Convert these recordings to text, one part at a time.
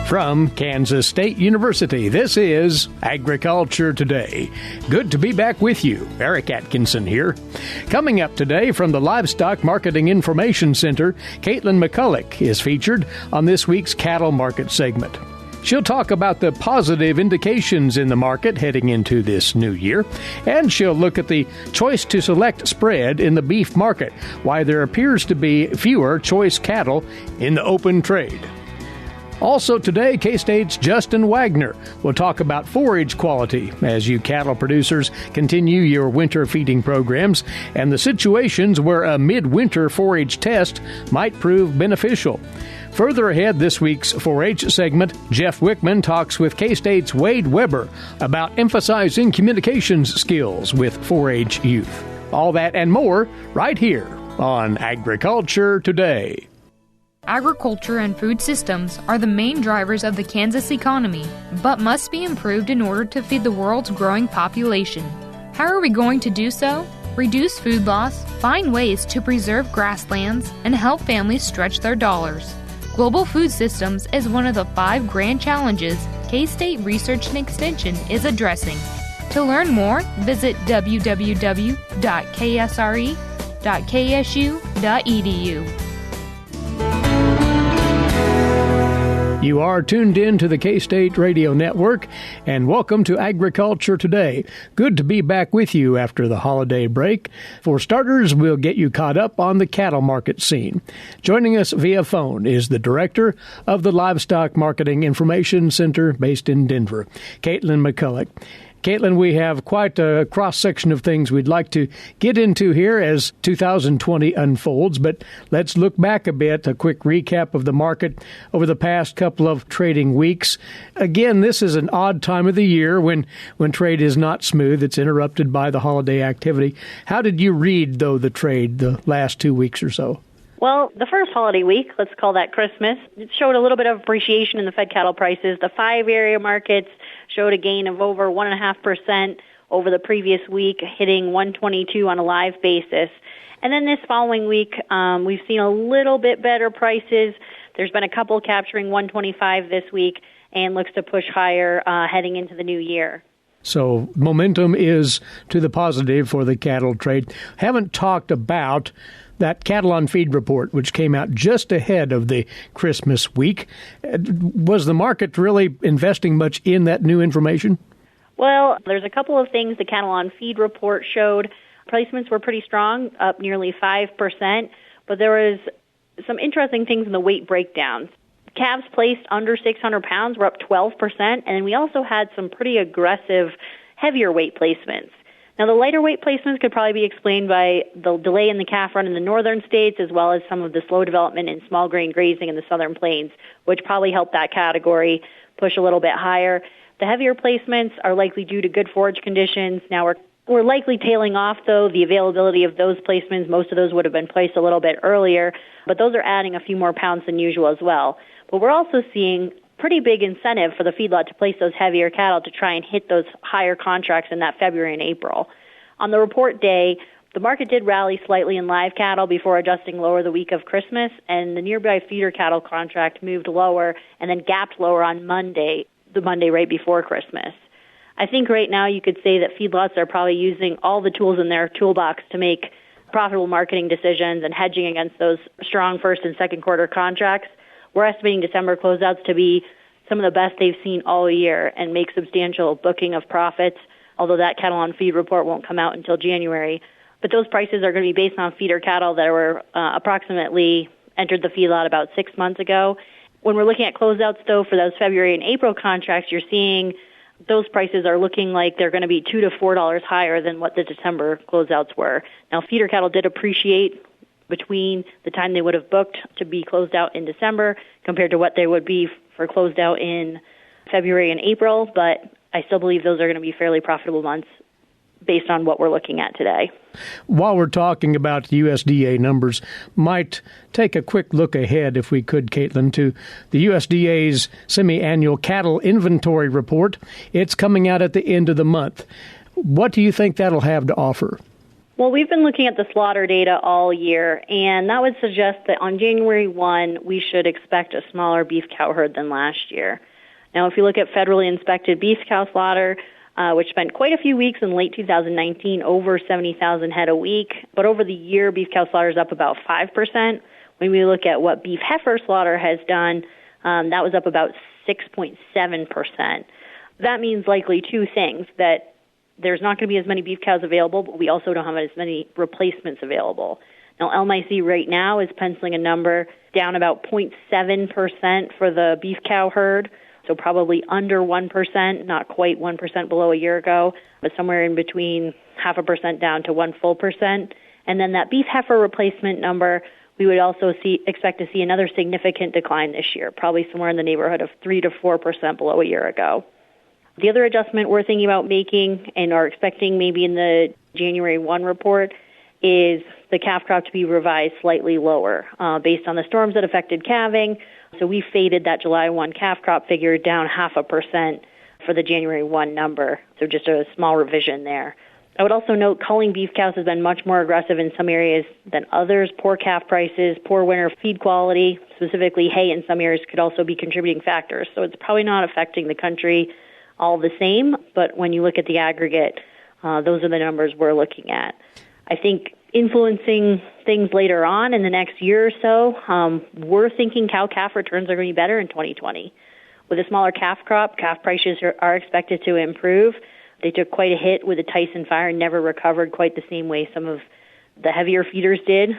From Kansas State University, this is Agriculture Today. Good to be back with you. Eric Atkinson here. Coming up today from the Livestock Marketing Information Center, Katelyn McCullock is featured on this week's Cattle Market segment. She'll talk about the positive indications in the market heading into this new year, and she'll look at the choice to select spread in the beef market, why there appears to be fewer choice cattle in the open trade. Also today, K-State's Justin Waggoner will talk about forage quality as you cattle producers continue your winter feeding programs and the situations where a midwinter forage test might prove beneficial. Further ahead this week's Forage segment, Jeff Wickman talks with K-State's Wade Weber about emphasizing communications skills with forage youth. All that and more right here on Agriculture Today. Agriculture and food systems are the main drivers of the Kansas economy, but must be improved in order to feed the world's growing population. How are we going to do so? Reduce food loss, find ways to preserve grasslands, and help families stretch their dollars. Global food systems is one of the 5 grand challenges K-State Research and Extension is addressing. To learn more, visit www.ksre.ksu.edu. You are tuned in to the K-State Radio Network, and welcome to Agriculture Today. Good to be back with you after the holiday break. For starters, we'll get you caught up on the cattle market scene. Joining us via phone is the director of the Livestock Marketing Information Center based in Denver, Katelyn McCullock. Katelyn, we have quite a cross-section of things we'd like to get into here as 2020 unfolds, but let's look back a bit, a quick recap of the market over the past couple of trading weeks. Again, this is an odd time of the year when trade is not smooth. It's interrupted by the holiday activity. How did you read, though, the trade the last 2 weeks or so? Well, the first holiday week, let's call that Christmas, it showed a little bit of appreciation in the fed cattle prices. The 5 area markets showed a gain of over 1.5% over the previous week, hitting 122 on a live basis. And then this following week, we've seen a little bit better prices. There's been a couple capturing 125 this week and looks to push higher heading into the new year. So momentum is to the positive for the cattle trade. Haven't talked about that cattle on feed report, which came out just ahead of the Christmas week. Was the market really investing much in that new information? Well, there's a couple of things the cattle on feed report showed. Placements were pretty strong, up nearly 5%, but there was some interesting things in the weight breakdowns. Calves placed under 600 pounds were up 12%, and we also had some pretty aggressive, heavier weight placements. Now, the lighter weight placements could probably be explained by the delay in the calf run in the northern states, as well as some of the slow development in small grain grazing in the southern plains, which probably helped that category push a little bit higher. The heavier placements are likely due to good forage conditions. Now, we're likely tailing off, though, the availability of those placements. Most of those would have been placed a little bit earlier, but those are adding a few more pounds than usual as well. But we're also seeing pretty big incentive for the feedlot to place those heavier cattle to try and hit those higher contracts in that February and April. On the report day, the market did rally slightly in live cattle before adjusting lower the week of Christmas, and the nearby feeder cattle contract moved lower and then gapped lower on Monday, the Monday right before Christmas. I think right now you could say that feedlots are probably using all the tools in their toolbox to make profitable marketing decisions and hedging against those strong first and second quarter contracts. We're estimating December closeouts to be some of the best they've seen all year and make substantial booking of profits, although that cattle on feed report won't come out until January. But those prices are going to be based on feeder cattle that were approximately entered the feedlot about 6 months ago. When we're looking at closeouts, though, for those February and April contracts, you're seeing those prices are looking like they're going to be $2 to $4 higher than what the December closeouts were. Now, feeder cattle did appreciate between the time they would have booked to be closed out in December compared to what they would be for closed out in February and April, but I still believe those are going to be fairly profitable months based on what we're looking at today. While we're talking about USDA numbers, might take a quick look ahead, if we could, Katelyn, to the USDA's semi-annual cattle inventory report. It's coming out at the end of the month. What do you think that'll have to offer? Well, we've been looking at the slaughter data all year, and that would suggest that on January 1, we should expect a smaller beef cow herd than last year. Now, if you look at federally inspected beef cow slaughter, which spent quite a few weeks in late 2019, over 70,000 head a week, but over the year, beef cow slaughter is up about 5%. When we look at what beef heifer slaughter has done, that was up about 6.7%. That means likely two things, that there's not going to be as many beef cows available, but we also don't have as many replacements available. Now, LMIC right now is penciling a number down about 0.7% for the beef cow herd, so probably under 1%, not quite 1% below a year ago, but somewhere in between 0.5% down to 1%. And then that beef heifer replacement number, we would also expect to see another significant decline this year, probably somewhere in the neighborhood of 3 to 4% below a year ago. The other adjustment we're thinking about making and are expecting maybe in the January 1 report is the calf crop to be revised slightly lower based on the storms that affected calving. So we faded that July 1 calf crop figure down 0.5% for the January 1 number, so just a small revision there. I would also note culling beef cows has been much more aggressive in some areas than others. Poor calf prices, poor winter feed quality, specifically hay in some areas, could also be contributing factors. So it's probably not affecting the country all the same, but when you look at the aggregate, those are the numbers we're looking at. I think influencing things later on in the next year or so, we're thinking cow-calf returns are going to be better in 2020. With a smaller calf crop, calf prices are expected to improve. They took quite a hit with the Tyson fire and never recovered quite the same way some of the heavier feeders did.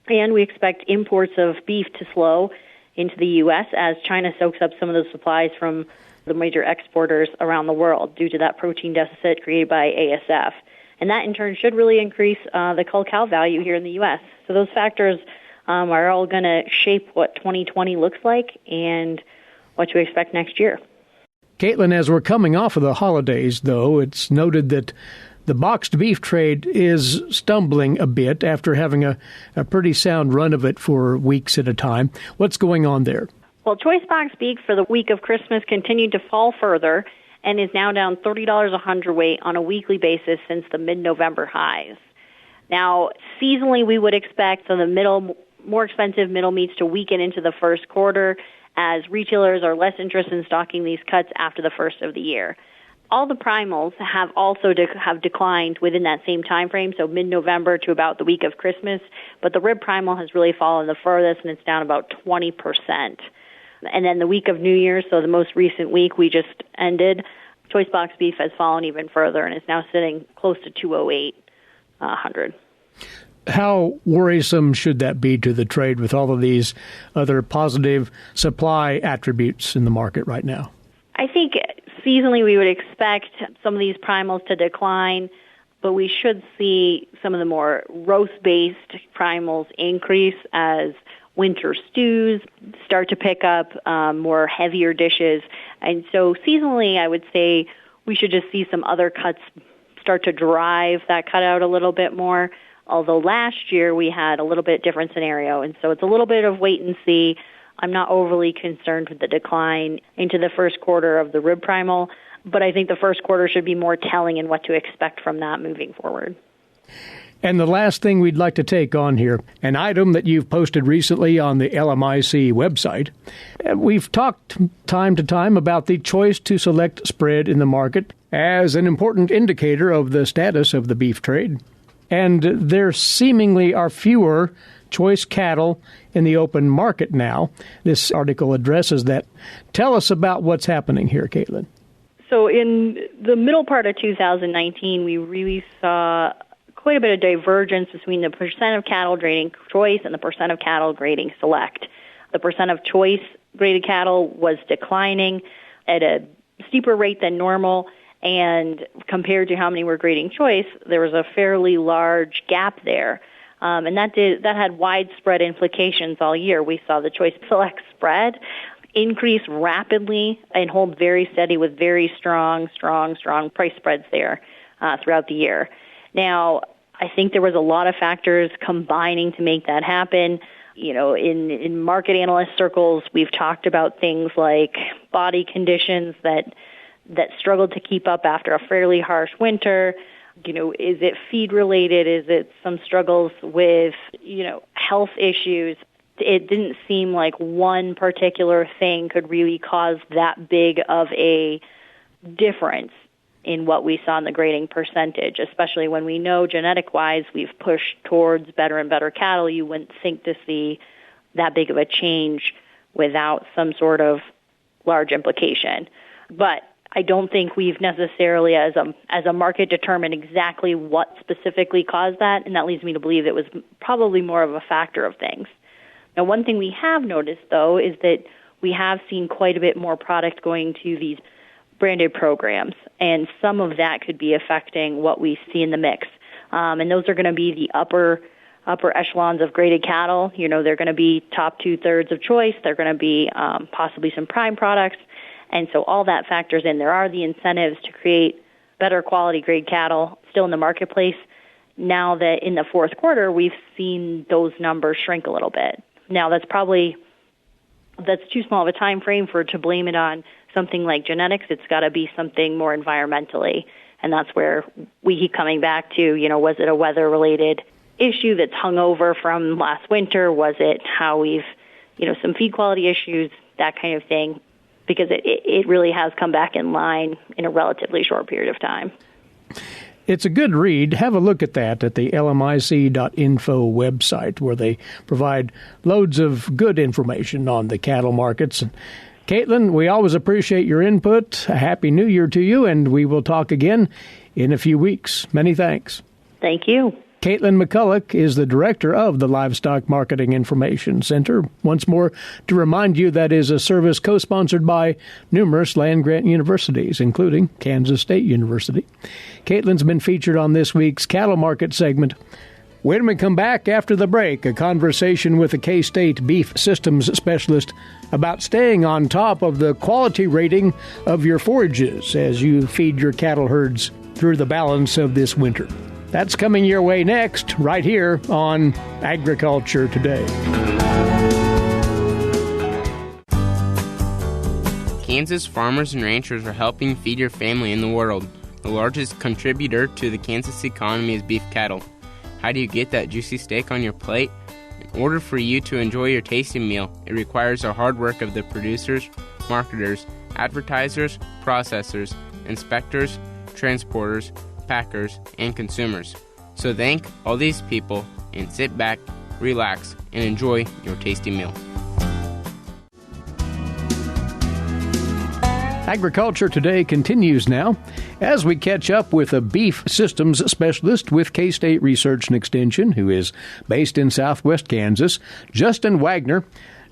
And we expect imports of beef to slow into the U.S. as China soaks up some of those supplies from the major exporters around the world due to that protein deficit created by ASF. And that, in turn, should really increase the cull-cow value here in the U.S. So those factors are all going to shape what 2020 looks like and what to expect next year. Katelyn, as we're coming off of the holidays, though, it's noted that the boxed beef trade is stumbling a bit after having a pretty sound run of it for weeks at a time. What's going on there? Well, choice box beef for the week of Christmas continued to fall further and is now down $30 a hundredweight on a weekly basis since the mid-November highs. Now, seasonally, we would expect the more expensive middle meats to weaken into the first quarter as retailers are less interested in stocking these cuts after the first of the year. All the primals have also have declined within that same time frame, so mid-November to about the week of Christmas, but the rib primal has really fallen the furthest, and it's down about 20%. And then the week of New Year's, so the most recent week we just ended, choice box beef has fallen even further and is now sitting close to $208.00. How worrisome should that be to the trade with all of these other positive supply attributes in the market right now? I think seasonally we would expect some of these primals to decline, but we should see some of the more roast-based primals increase as winter stews start to pick up more heavier dishes. And so seasonally, I would say we should just see some other cuts start to drive that cutout a little bit more. Although last year we had a little bit different scenario, and so it's a little bit of wait and see. I'm not overly concerned with the decline into the first quarter of the rib primal, but I think the first quarter should be more telling in what to expect from that moving forward. And the last thing we'd like to take on here, an item that you've posted recently on the LMIC website. We've talked time to time about the choice to select spread in the market as an important indicator of the status of the beef trade. And there seemingly are fewer choice cattle in the open market now. This article addresses that. Tell us about what's happening here, Katelyn. So in the middle part of 2019, we really saw quite a bit of divergence between the percent of cattle grading choice and the percent of cattle grading select. The percent of choice graded cattle was declining at a steeper rate than normal, and compared to how many were grading choice, there was a fairly large gap there. And that had widespread implications all year. We saw the choice select spread increase rapidly and hold very steady with very strong price spreads there throughout the year. Now, I think there was a lot of factors combining to make that happen. You know, in market analyst circles, we've talked about things like body conditions that struggled to keep up after a fairly harsh winter. Is it feed related? Is it some struggles with, health issues? It didn't seem like one particular thing could really cause that big of a difference in what we saw in the grading percentage, especially when we know genetic-wise we've pushed towards better and better cattle. You wouldn't think to see that big of a change without some sort of large implication. But I don't think we've necessarily, as a market, determined exactly what specifically caused that, and that leads me to believe it was probably more of a factor of things. Now, one thing we have noticed, though, is that we have seen quite a bit more product going to these branded programs, and some of that could be affecting what we see in the mix. And those are going to be the upper echelons of graded cattle. They're going to be top 2/3 of choice. They're going to be possibly some prime products. And so all that factors in. There are the incentives to create better quality grade cattle still in the marketplace. Now that in the fourth quarter, we've seen those numbers shrink a little bit. Now that's too small of a time frame to blame it on something like genetics. It's got to be something more environmentally. And that's where we keep coming back to, was it a weather-related issue that's hung over from last winter? Was it how we've, some feed quality issues, that kind of thing? Because it really has come back in line in a relatively short period of time. It's a good read. Have a look at that at the lmic.info website, where they provide loads of good information on the cattle markets. Katelyn, we always appreciate your input. A Happy New Year to you, and we will talk again in a few weeks. Many thanks. Thank you. Katelyn McCullock is the director of the Livestock Marketing Information Center. Once more, to remind you, that is a service co-sponsored by numerous land-grant universities, including Kansas State University. Katelyn's been featured on this week's Cattle Market segment. When we come back after the break, a conversation with a K-State beef systems specialist about staying on top of the quality rating of your forages as you feed your cattle herds through the balance of this winter. That's coming your way next, right here on Agriculture Today. Kansas farmers and ranchers are helping feed your family in the world. The largest contributor to the Kansas economy is beef cattle. How do you get that juicy steak on your plate? In order for you to enjoy your tasty meal, it requires the hard work of the producers, marketers, advertisers, processors, inspectors, transporters, packers, and consumers. So thank all these people and sit back, relax, and enjoy your tasty meal. Agriculture Today continues now as we catch up with a beef systems specialist with K-State Research and Extension, who is based in southwest Kansas, Justin Waggoner.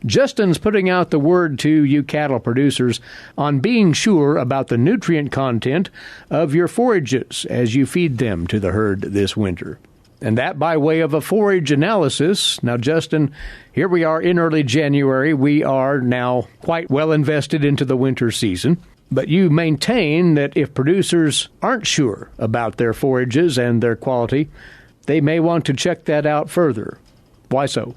Justin's putting out the word to you cattle producers on being sure about the nutrient content of your forages as you feed them to the herd this winter. And that by way of a forage analysis. Now, Justin, here we are in early January. We are now quite well invested into the winter season. But you maintain that if producers aren't sure about their forages and their quality, they may want to check that out further. Why so?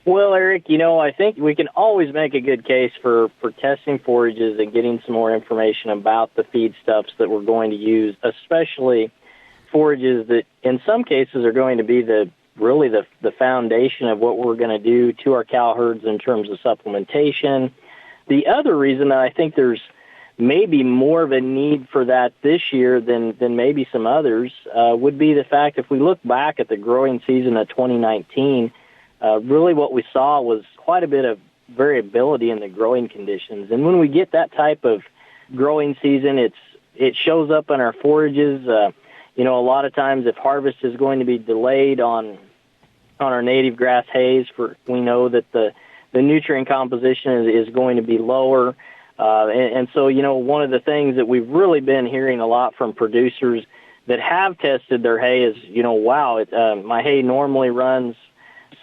Well, Eric, I think we can always make a good case for testing forages and getting some more information about the feedstuffs that we're going to use, especially forages that in some cases are going to be the foundation of what we're going to do to our cow herds in terms of supplementation. The other reason that I think there's maybe more of a need for that this year than maybe some others would be the fact if we look back at the growing season of 2019, really what we saw was quite a bit of variability in the growing conditions. And when we get that type of growing season, it shows up in our forages. A lot of times if harvest is going to be delayed on our native grass hays, we know that the nutrient composition is going to be lower. And so, one of the things that we've really been hearing a lot from producers that have tested their hay is, my hay normally runs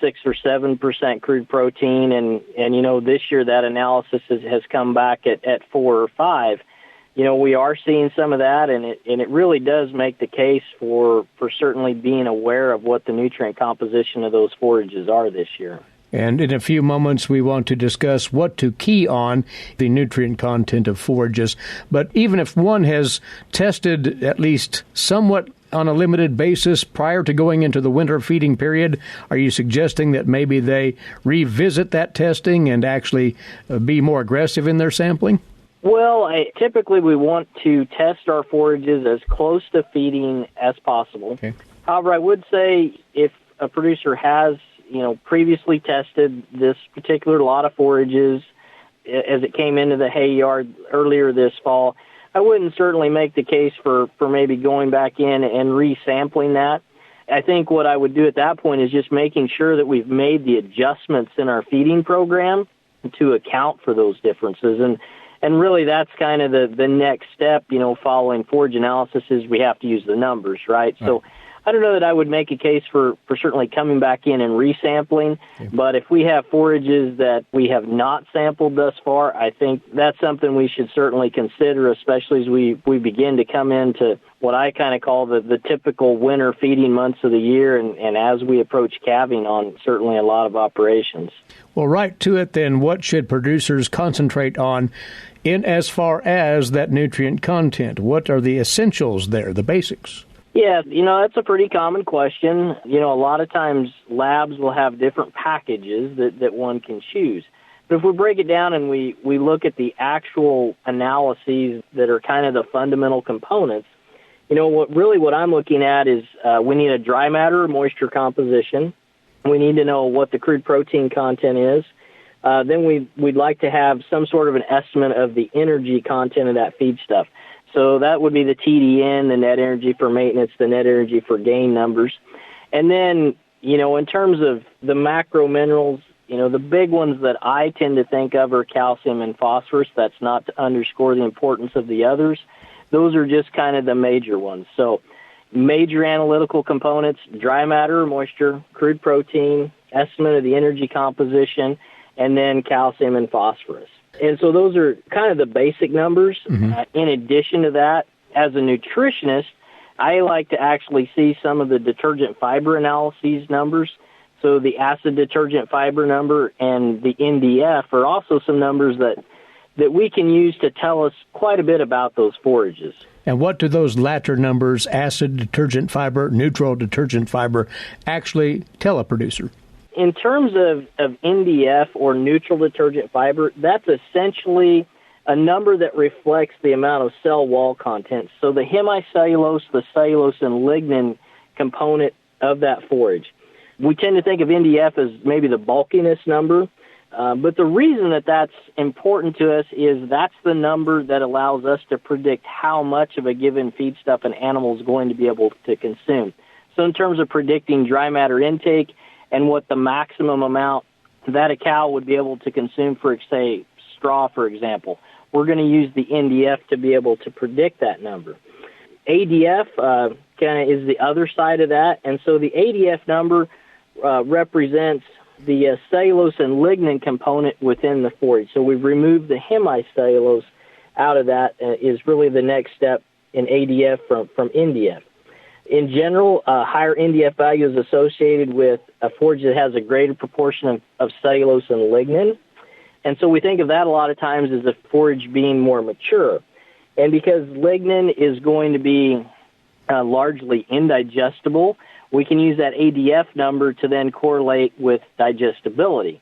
6 or 7% crude protein, and this year that analysis has come back at 4 or 5. We are seeing some of that, and it really does make the case for certainly being aware of what the nutrient composition of those forages are this year. And in a few moments, we want to discuss what to key on the nutrient content of forages. But even if one has tested at least somewhat on a limited basis prior to going into the winter feeding period? Are you suggesting that maybe they revisit that testing and actually be more aggressive in their sampling? Well, typically we want to test our forages as close to feeding as possible. Okay. However, I would say if a producer has, previously tested this particular lot of forages as it came into the hay yard earlier this fall, I wouldn't certainly make the case for maybe going back in and resampling that. I think what I would do at that point is just making sure that we've made the adjustments in our feeding program to account for those differences. And really that's kind of the next step, following forage analysis is we have to use the numbers, right? So I don't know that I would make a case for certainly coming back in and resampling, but if we have forages that we have not sampled thus far, I think that's something we should certainly consider, especially as we begin to come into what I kind of call the typical winter feeding months of the year, and as we approach calving on certainly a lot of operations. Well, right to it then, what should producers concentrate on in as far as that nutrient content? What are the essentials there, the basics? Yeah, that's a pretty common question. A lot of times labs will have different packages that one can choose. But if we break it down and we look at the actual analyses that are kind of the fundamental components, what I'm looking at is we need a dry matter or moisture composition. We need to know what the crude protein content is. Then we'd like to have some sort of an estimate of the energy content of that feedstuff. So that would be the TDN, the net energy for maintenance, the net energy for gain numbers. And then, in terms of the macro minerals, the big ones that I tend to think of are calcium and phosphorus. That's not to underscore the importance of the others. Those are just kind of the major ones. So major analytical components, dry matter or moisture, crude protein, estimate of the energy composition, and then calcium and phosphorus. And so those are kind of the basic numbers. In addition to that, as a nutritionist, I like to actually see some of the detergent fiber analyses numbers. So the acid detergent fiber number and the NDF are also some numbers that we can use to tell us quite a bit about those forages. And what do those latter numbers, acid detergent fiber, neutral detergent fiber, actually tell a producer? In terms of NDF or neutral detergent fiber, that's essentially a number that reflects the amount of cell wall content. So the hemicellulose, the cellulose, and lignin component of that forage. We tend to think of NDF as maybe the bulkiness number, but the reason that that's important to us is that's the number that allows us to predict how much of a given feedstuff an animal is going to be able to consume. So in terms of predicting dry matter intake, and what the maximum amount that a cow would be able to consume for, say, straw, for example. We're going to use the NDF to be able to predict that number. ADF kind of is the other side of that, and so the ADF number represents the cellulose and lignin component within the forage. So we've removed the hemicellulose out of that, is really the next step in ADF from NDF. In general, higher NDF value is associated with a forage that has a greater proportion of cellulose and lignin. And so we think of that a lot of times as a forage being more mature. And because lignin is going to be largely indigestible, we can use that ADF number to then correlate with digestibility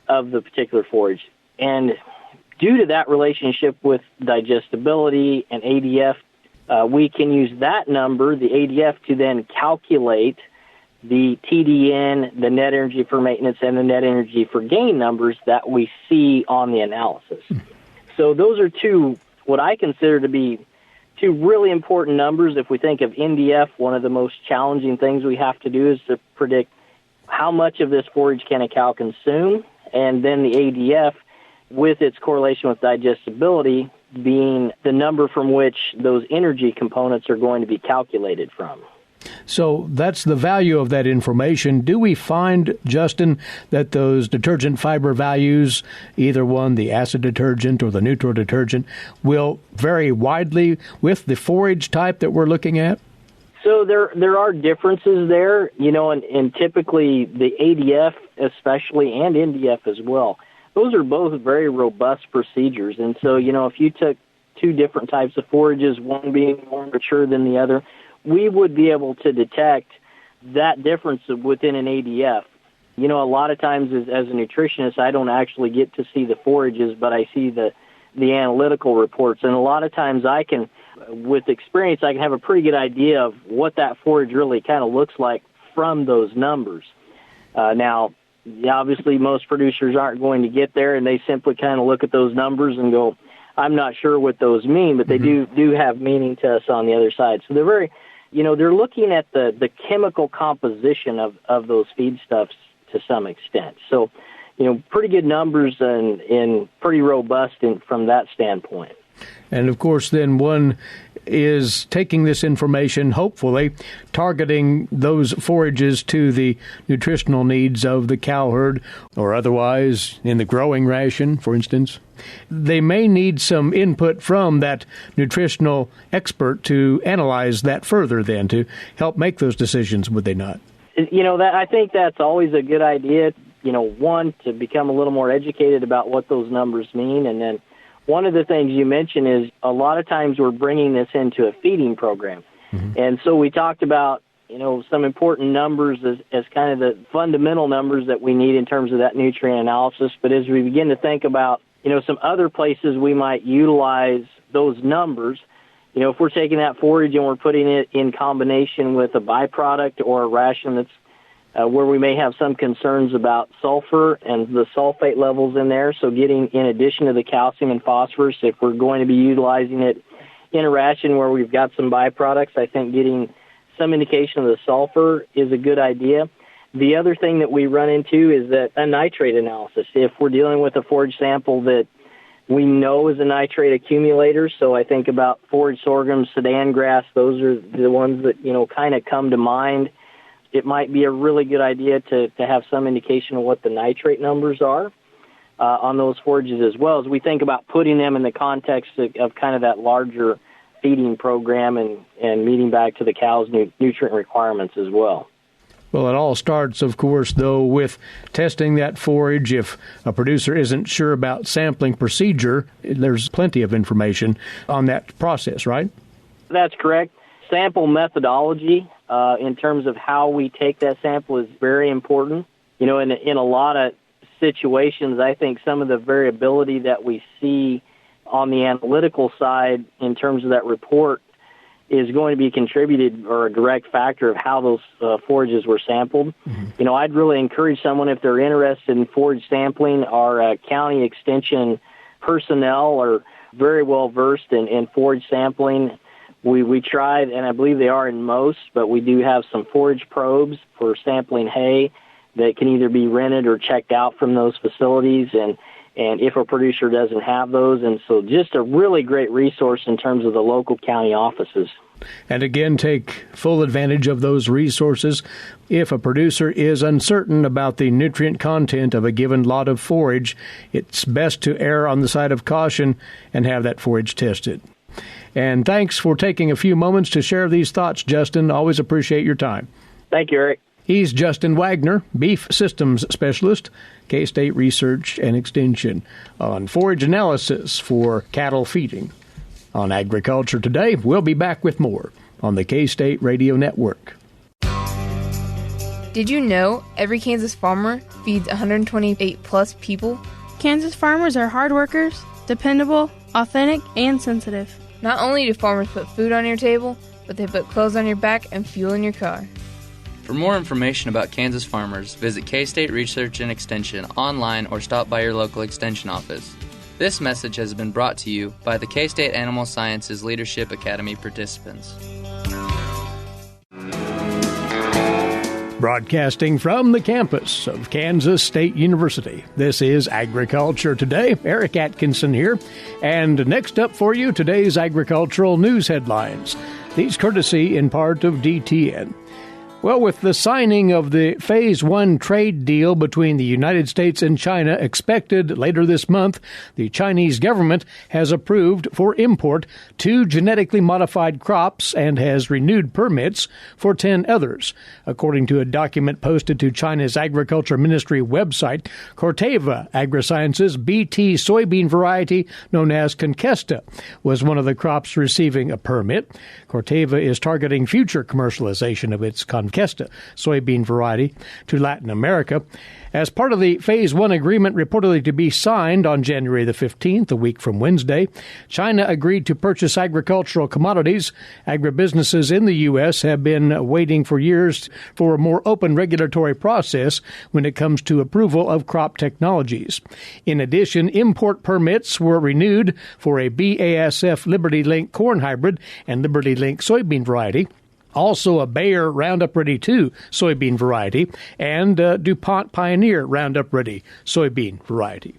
of the particular forage. And due to that relationship with digestibility and ADF, we can use that number, the ADF, to then calculate the TDN, the net energy for maintenance, and the net energy for gain numbers that we see on the analysis. So those are two, what I consider to be two really important numbers. If we think of NDF, one of the most challenging things we have to do is to predict how much of this forage can a cow consume, and then the ADF, with its correlation with digestibility, being the number from which those energy components are going to be calculated from. So that's the value of that information. Do we find, Justin, that those detergent fiber values, either one, the acid detergent or the neutral detergent, will vary widely with the forage type that we're looking at? So there are differences there, and typically the ADF especially and NDF as well. Those are both very robust procedures. And so, if you took two different types of forages, one being more mature than the other, we would be able to detect that difference within an ADF. A lot of times as a nutritionist, I don't actually get to see the forages, but I see the analytical reports. And a lot of times with experience, I can have a pretty good idea of what that forage really kind of looks like from those numbers. Now, obviously, most producers aren't going to get there, and they simply kind of look at those numbers and go, I'm not sure what those mean, but they do have meaning to us on the other side. So they're very, they're looking at the chemical composition of those feedstuffs to some extent. So, pretty good numbers and pretty robust from that standpoint. And, of course, then one is taking this information, hopefully, targeting those forages to the nutritional needs of the cow herd or otherwise in the growing ration, for instance. They may need some input from that nutritional expert to analyze that further then to help make those decisions, would they not? I think that's always a good idea, one, to become a little more educated about what those numbers mean. And then one of the things you mentioned is a lot of times we're bringing this into a feeding program. And so we talked about, some important numbers as kind of the fundamental numbers that we need in terms of that nutrient analysis. But as we begin to think about, some other places we might utilize those numbers, if we're taking that forage and we're putting it in combination with a byproduct or a ration that's where we may have some concerns about sulfur and the sulfate levels in there. So getting, in addition to the calcium and phosphorus, if we're going to be utilizing it in a ration where we've got some byproducts, I think getting some indication of the sulfur is a good idea. The other thing that we run into is that a nitrate analysis. If we're dealing with a forage sample that we know is a nitrate accumulator, so I think about forage sorghum, Sudan grass, those are the ones that, kind of come to mind. It might be a really good idea to have some indication of what the nitrate numbers are on those forages, as well as we think about putting them in the context of kind of that larger feeding program and meeting back to the cow's nutrient requirements as well. Well, it all starts, of course, though, with testing that forage. If a producer isn't sure about sampling procedure, there's plenty of information on that process, right? That's correct. Sample methodology in terms of how we take that sample is very important. In a lot of situations, I think some of the variability that we see on the analytical side in terms of that report is going to be contributed or a direct factor of how those forages were sampled. I'd really encourage someone, if they're interested in forage sampling, our county extension personnel are very well versed in forage sampling. We tried, and I believe they are in most, but we do have some forage probes for sampling hay that can either be rented or checked out from those facilities, and if a producer doesn't have those. And so just a really great resource in terms of the local county offices. And again, take full advantage of those resources. If a producer is uncertain about the nutrient content of a given lot of forage, it's best to err on the side of caution and have that forage tested. And thanks for taking a few moments to share these thoughts, Justin. Always appreciate your time. Thank you, Eric. He's Justin Waggoner, Beef Systems Specialist, K-State Research and Extension, on forage analysis for cattle feeding. On Agriculture Today, we'll be back with more on the K-State Radio Network. Did you know every Kansas farmer feeds 128-plus people? Kansas farmers are hard workers, dependable, authentic, and sensitive. Not only do farmers put food on your table, but they put clothes on your back and fuel in your car. For more information about Kansas farmers, visit K-State Research and Extension online or stop by your local extension office. This message has been brought to you by the K-State Animal Sciences Leadership Academy participants. Broadcasting from the campus of Kansas State University, this is Agriculture Today. Eric Atkinson here. And next up for you, today's agricultural news headlines. These courtesy in part of DTN. Well, with the signing of the Phase 1 trade deal between the United States and China expected later this month, the Chinese government has approved for import 2 genetically modified crops and has renewed permits for 10 others. According to a document posted to China's Agriculture Ministry website, Corteva Agrisciences BT soybean variety known as Conkesta was one of the crops receiving a permit. Corteva is targeting future commercialization of its Conkesta soybean variety to Latin America. As part of the Phase 1 agreement reportedly to be signed on January the 15th, a week from Wednesday, China agreed to purchase agricultural commodities. Agribusinesses in the U.S. have been waiting for years for a more open regulatory process when it comes to approval of crop technologies. In addition, import permits were renewed for a BASF Liberty Link corn hybrid and Liberty Link soybean variety, also a Bayer Roundup Ready 2 soybean variety, and DuPont Pioneer Roundup Ready soybean variety.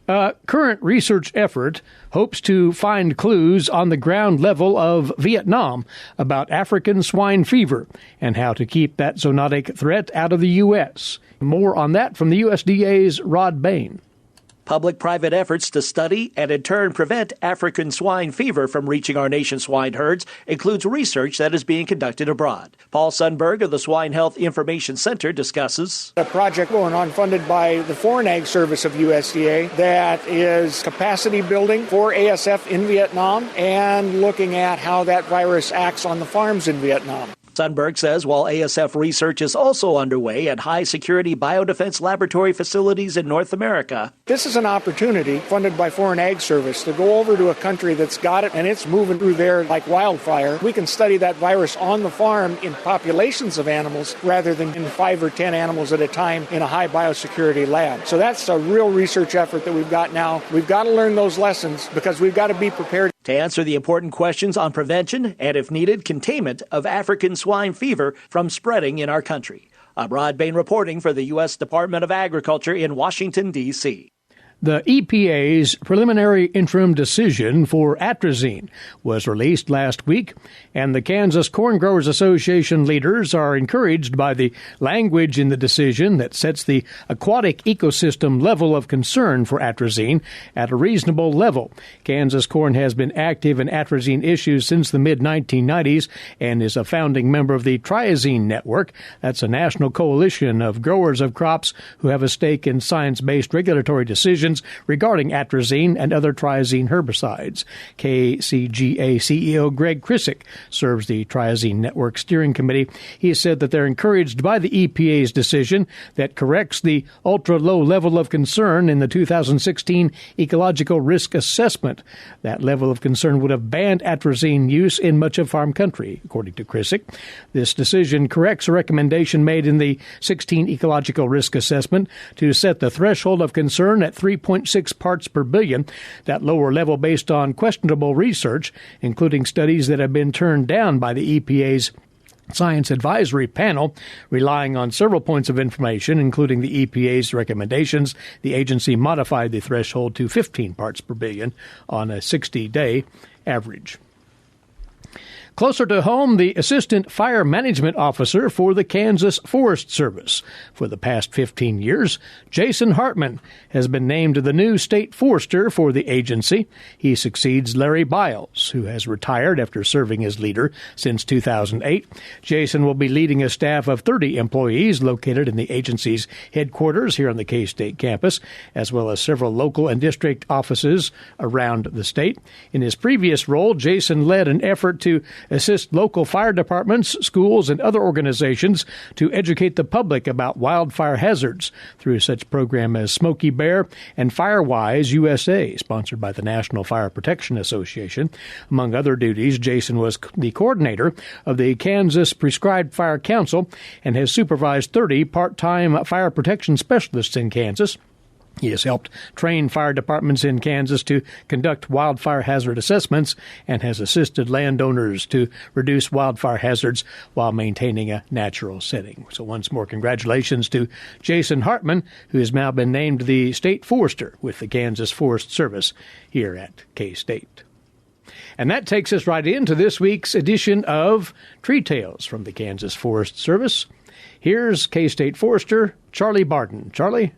A current research effort hopes to find clues on the ground level of Vietnam about African swine fever and how to keep that zoonotic threat out of the U.S. More on that from the USDA's Rod Bain. Public-private efforts to study and in turn prevent African swine fever from reaching our nation's swine herds includes research that is being conducted abroad. Paul Sundberg of the Swine Health Information Center discusses a project going on funded by the Foreign Ag Service of USDA that is capacity building for ASF in Vietnam and looking at how that virus acts on the farms in Vietnam. Sundberg says while ASF research is also underway at high-security biodefense laboratory facilities in North America, this is an opportunity funded by Foreign Ag Service to go over to a country that's got it and it's moving through there like wildfire. We can study that virus on the farm in populations of animals rather than in 5 or 10 animals at a time in a high biosecurity lab. So that's a real research effort that we've got now. We've got to learn those lessons because we've got to be prepared to answer the important questions on prevention and, if needed, containment of African swine fever from spreading in our country. I'm Rod Bain reporting for the U.S. Department of Agriculture in Washington, D.C. The EPA's preliminary interim decision for atrazine was released last week, and the Kansas Corn Growers Association leaders are encouraged by the language in the decision that sets the aquatic ecosystem level of concern for atrazine at a reasonable level. Kansas corn has been active in atrazine issues since the mid-1990s and is a founding member of the Triazine Network. That's a national coalition of growers of crops who have a stake in science-based regulatory decisions regarding atrazine and other triazine herbicides. KCGA CEO Greg Krisick serves the Triazine Network Steering Committee. He said that they're encouraged by the EPA's decision that corrects the ultra-low level of concern in the 2016 Ecological Risk Assessment. That level of concern would have banned atrazine use in much of farm country, according to Krisick. This decision corrects a recommendation made in the 16 Ecological Risk Assessment to set the threshold of concern at 3.6 parts per billion, that lower level based on questionable research, including studies that have been turned down by the EPA's Science Advisory Panel. Relying on several points of information, including the EPA's recommendations, the agency modified the threshold to 15 parts per billion on a 60-day average. Closer to home, the Assistant Fire Management Officer for the Kansas Forest Service. For the past 15 years, Jason Hartman has been named the new state forester for the agency. He succeeds Larry Biles, who has retired after serving as leader since 2008. Jason will be leading a staff of 30 employees located in the agency's headquarters here on the K-State campus, as well as several local and district offices around the state. In his previous role, Jason led an effort to assist local fire departments, schools, and other organizations to educate the public about wildfire hazards through such programs as Smokey Bear and Firewise USA, sponsored by the National Fire Protection Association. Among other duties, Jason was the coordinator of the Kansas Prescribed Fire Council and has supervised 30 part-time fire protection specialists in Kansas. He has helped train fire departments in Kansas to conduct wildfire hazard assessments and has assisted landowners to reduce wildfire hazards while maintaining a natural setting. So once more, congratulations to Jason Hartman, who has now been named the state forester with the Kansas Forest Service here at K-State. And that takes us right into this week's edition of Tree Tales from the Kansas Forest Service. Here's K-State Forester Charlie Barton. Charlie?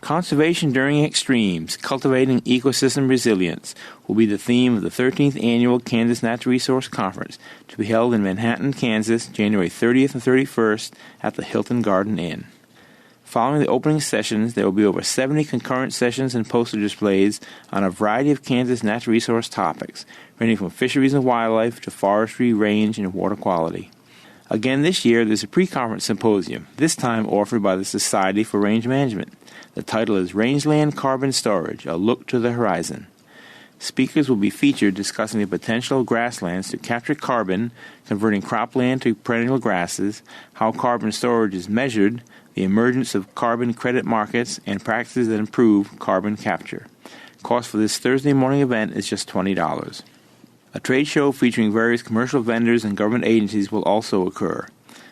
Conservation during extremes, cultivating ecosystem resilience will be the theme of the 13th Annual Kansas Natural Resource Conference to be held in Manhattan, Kansas, January 30th and 31st at the Hilton Garden Inn. Following the opening sessions, there will be over 70 concurrent sessions and poster displays on a variety of Kansas natural resource topics, ranging from fisheries and wildlife to forestry, range, and water quality. Again this year, there's a pre-conference symposium, this time offered by the Society for Range Management. The title is Rangeland Carbon Storage, A Look to the Horizon. Speakers will be featured discussing the potential of grasslands to capture carbon, converting cropland to perennial grasses, how carbon storage is measured, the emergence of carbon credit markets, and practices that improve carbon capture. Cost for this Thursday morning event is just $20. A trade show featuring various commercial vendors and government agencies will also occur.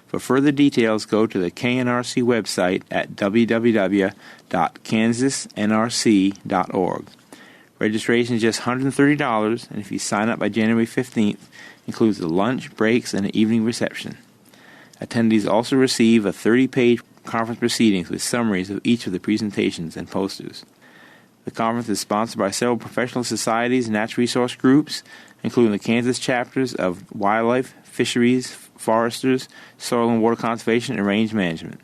For further details, go to the KNRC website at www.kansasnrc.org. Registration is just $130, and if you sign up by January 15th, includes the lunch, breaks, and an evening reception. Attendees also receive a 30-page conference proceedings with summaries of each of the presentations and posters. The conference is sponsored by several professional societies and natural resource groups, including the Kansas chapters of wildlife, fisheries, foresters, soil and water conservation, and range management.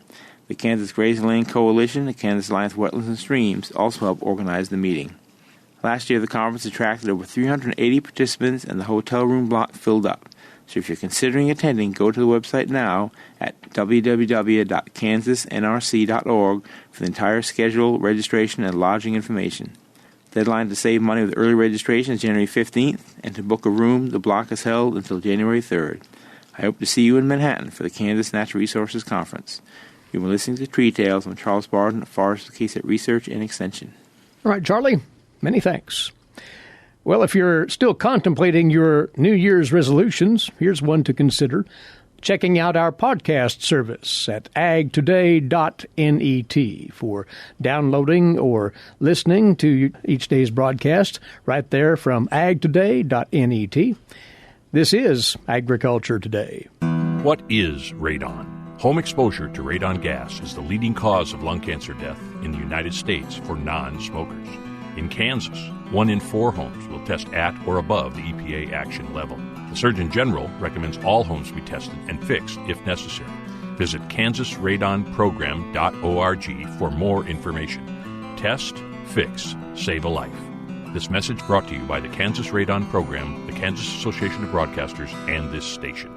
The Kansas Grazing Land Coalition, the Kansas Alliance of Wetlands and Streams also helped organize the meeting. Last year, the conference attracted over 380 participants, and the hotel room block filled up. So if you're considering attending, go to the website now at www.kansasnrc.org for the entire schedule, registration, and lodging information. The deadline to save money with early registration is January 15th, and to book a room, the block is held until January 3rd. I hope to see you in Manhattan for the Kansas Natural Resources Conference. You've been listening to Tree Tales. I'm Charles Barton, Forest K-State Research and Extension. All right, Charlie, many thanks. Well, if you're still contemplating your New Year's resolutions, here's one to consider. Checking out our podcast service at agtoday.net for downloading or listening to each day's broadcast right there from agtoday.net. This is Agriculture Today. What is radon? Home exposure to radon gas is the leading cause of lung cancer death in the United States for non-smokers. In Kansas, 1 in 4 homes will test at or above the EPA action level. The Surgeon General recommends all homes be tested and fixed if necessary. Visit kansasradonprogram.org for more information. Test, fix, save a life. This message brought to you by the Kansas Radon Program, the Kansas Association of Broadcasters, and this station.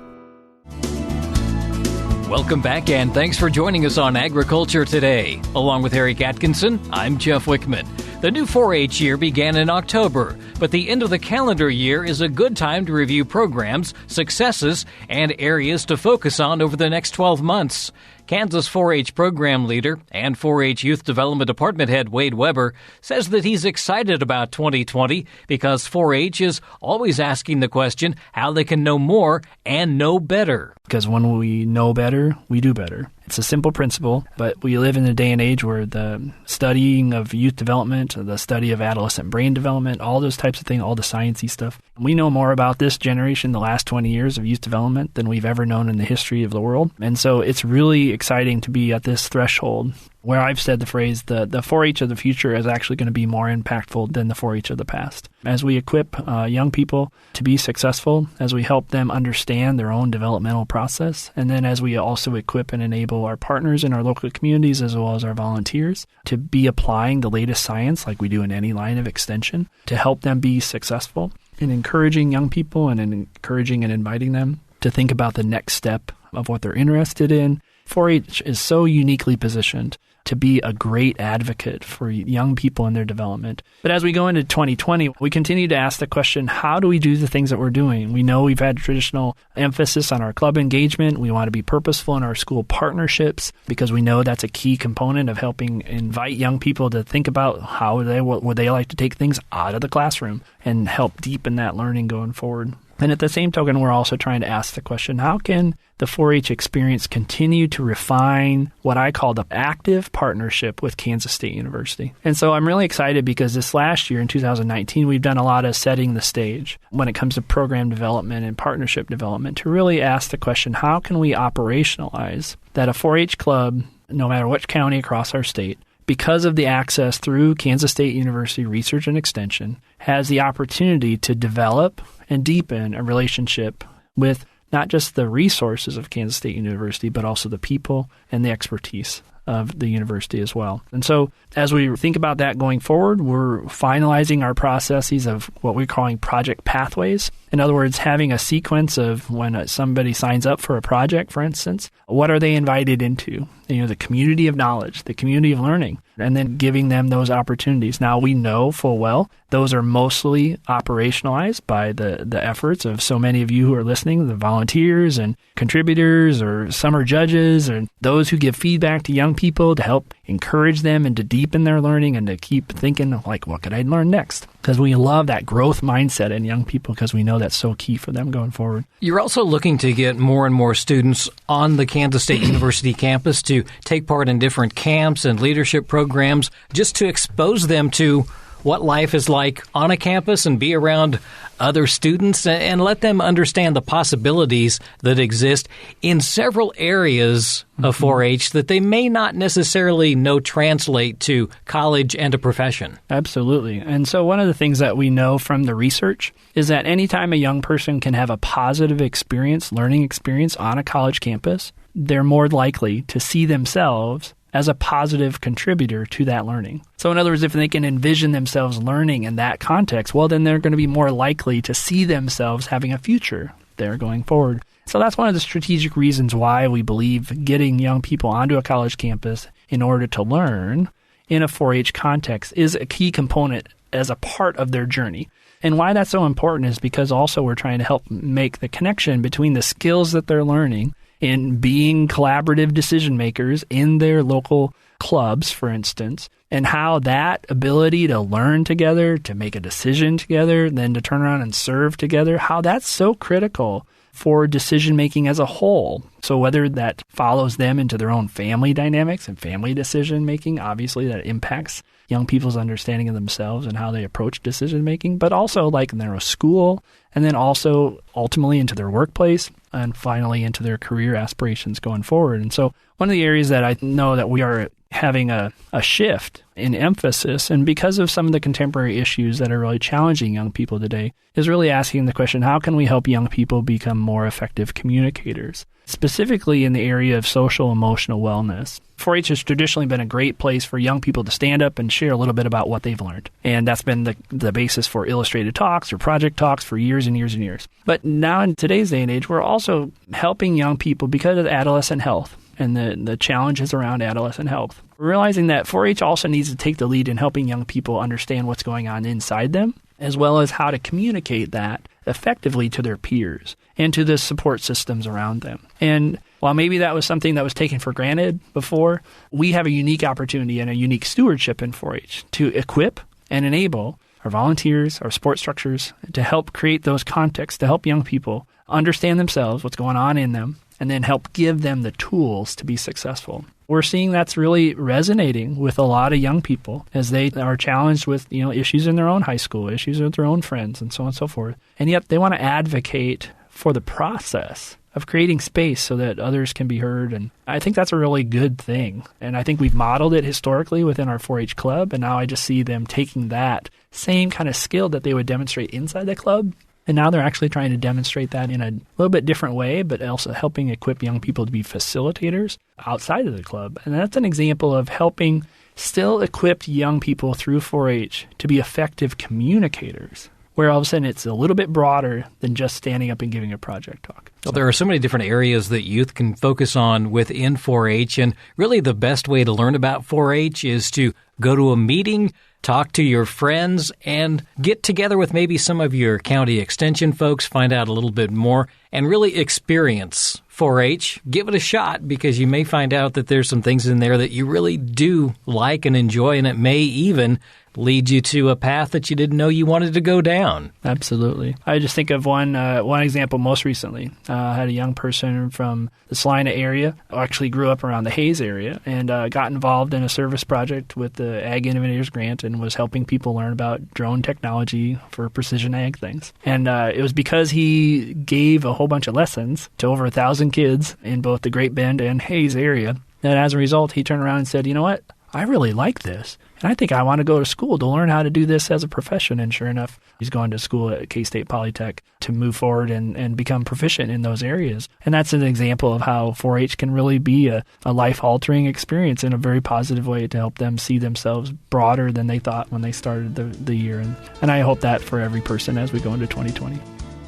Welcome back, and thanks for joining us on Agriculture Today. Along with Eric Atkinson, I'm Jeff Wickman. The new 4-H year began in October, but the end of the calendar year is a good time to review programs, successes, and areas to focus on over the next 12 months. Kansas 4-H program leader and 4-H Youth Development Department head Wade Weber says that he's excited about 2020 because 4-H is always asking the question how they can know more and know better. Because when we know better, we do better. It's a simple principle, but we live in a day and age where the studying of youth development, the study of adolescent brain development, all those types of things, all the sciencey stuff. We know more about this generation, the last 20 years of youth development, than we've ever known in the history of the world. And so it's really exciting to be at this threshold where I've said the phrase, the 4-H of the future is actually going to be more impactful than the 4-H of the past. As we equip young people to be successful, as we help them understand their own developmental process, and then as we also equip and enable our partners in our local communities as well as our volunteers to be applying the latest science like we do in any line of extension to help them be successful, in encouraging young people and in encouraging and inviting them to think about the next step of what they're interested in. 4-H is so uniquely positioned to be a great advocate for young people in their development. But as we go into 2020, we continue to ask the question, how do we do the things that we're doing? We know we've had traditional emphasis on our club engagement. We want to be purposeful in our school partnerships because we know that's a key component of helping invite young people to think about how would they like to take things out of the classroom and help deepen that learning going forward. And at the same token, we're also trying to ask the question, how can the 4-H experience continue to refine what I call the active partnership with Kansas State University? And so I'm really excited because this last year in 2019, we've done a lot of setting the stage when it comes to program development and partnership development to really ask the question, how can we operationalize that a 4-H club, no matter which county across our state, because of the access through Kansas State University Research and Extension, has the opportunity to develop and deepen a relationship with not just the resources of Kansas State University, but also the people and the expertise of the university as well. And so as we think about that going forward, we're finalizing our processes of what we're calling project pathways. In other words, having a sequence of when somebody signs up for a project, for instance, what are they invited into? The community of knowledge, the community of learning, and then giving them those opportunities. Now, we know full well those are mostly operationalized by the efforts of so many of you who are listening, the volunteers and contributors, or summer judges, and those who give feedback to young people to help encourage them and to deepen their learning and to keep thinking, like, what could I learn next? Because we love that growth mindset in young people because we know that's so key for them going forward. You're also looking to get more and more students on the Kansas State University campus to take part in different camps and leadership programs just to expose them to what life is like on a campus and be around other students and let them understand the possibilities that exist in several areas of 4-H that they may not necessarily know translate to college and a profession. Absolutely. And so one of the things that we know from the research is that anytime a young person can have a positive experience, learning experience on a college campus, they're more likely to see themselves as a positive contributor to that learning. So in other words, if they can envision themselves learning in that context, well, then they're going to be more likely to see themselves having a future there going forward. So that's one of the strategic reasons why we believe getting young people onto a college campus in order to learn in a 4-H context is a key component as a part of their journey. And why that's so important is because also we're trying to help make the connection between the skills that they're learning in being collaborative decision makers in their local clubs, for instance, and how that ability to learn together, to make a decision together, then to turn around and serve together, how that's so critical for decision making as a whole. So whether that follows them into their own family dynamics and family decision making, obviously that impacts young people's understanding of themselves and how they approach decision making, but also like in their school, and then also ultimately into their workplace, and finally into their career aspirations going forward. And so one of the areas that I know that we are having a shift in emphasis, and because of some of the contemporary issues that are really challenging young people today, is really asking the question, how can we help young people become more effective communicators? Specifically in the area of social emotional wellness. 4-H has traditionally been a great place for young people to stand up and share a little bit about what they've learned. And that's been the basis for illustrated talks or project talks for years and years and years. But now in today's day and age, we're also helping young people because of adolescent health and the challenges around adolescent health. We're realizing that 4-H also needs to take the lead in helping young people understand what's going on inside them, as well as how to communicate that effectively to their peers and to the support systems around them. And while maybe that was something that was taken for granted before, we have a unique opportunity and a unique stewardship in 4-H to equip and enable our volunteers, our support structures, to help create those contexts, to help young people understand themselves, what's going on in them, and then help give them the tools to be successful. We're seeing that's really resonating with a lot of young people as they are challenged with, issues in their own high school, issues with their own friends, and so on and so forth. And yet they want to advocate for the process of creating space so that others can be heard. And I think that's a really good thing. And I think we've modeled it historically within our 4-H club. And now I just see them taking that same kind of skill that they would demonstrate inside the club. And now they're actually trying to demonstrate that in a little bit different way, but also helping equip young people to be facilitators outside of the club. And that's an example of helping still equip young people through 4-H to be effective communicators, where all of a sudden it's a little bit broader than just standing up and giving a project talk. Well, there are so many different areas that youth can focus on within 4-H, and really the best way to learn about 4-H is to go to a meeting, talk to your friends, and get together with maybe some of your county extension folks, find out a little bit more, and really experience 4-H. Give it a shot, because you may find out that there's some things in there that you really do like and enjoy, and it may even lead you to a path that you didn't know you wanted to go down. Absolutely. I just think of one example most recently. I had a young person from the Salina area, who actually grew up around the Hayes area, and got involved in a service project with the Ag Innovators Grant and was helping people learn about drone technology for precision ag things. And it was because he gave a whole bunch of lessons to over 1,000 kids in both the Great Bend and Hayes area. And as a result, he turned around and said, you know what? I really like this. And I think I want to go to school to learn how to do this as a profession. And sure enough, he's going to school at K-State Polytech to move forward and become proficient in those areas. And that's an example of how 4-H can really be a life-altering experience in a very positive way to help them see themselves broader than they thought when they started the year. And I hope that for every person as we go into 2020.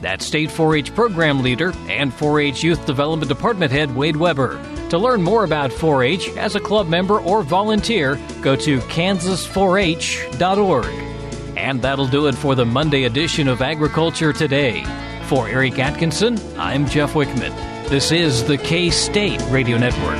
That's State 4-H Program Leader and 4-H Youth Development Department Head Wade Weber. To learn more about 4-H as a club member or volunteer, go to kansas4h.org. And that'll do it for the Monday edition of Agriculture Today. For Eric Atkinson, I'm Jeff Wickman. This is the K-State Radio Network.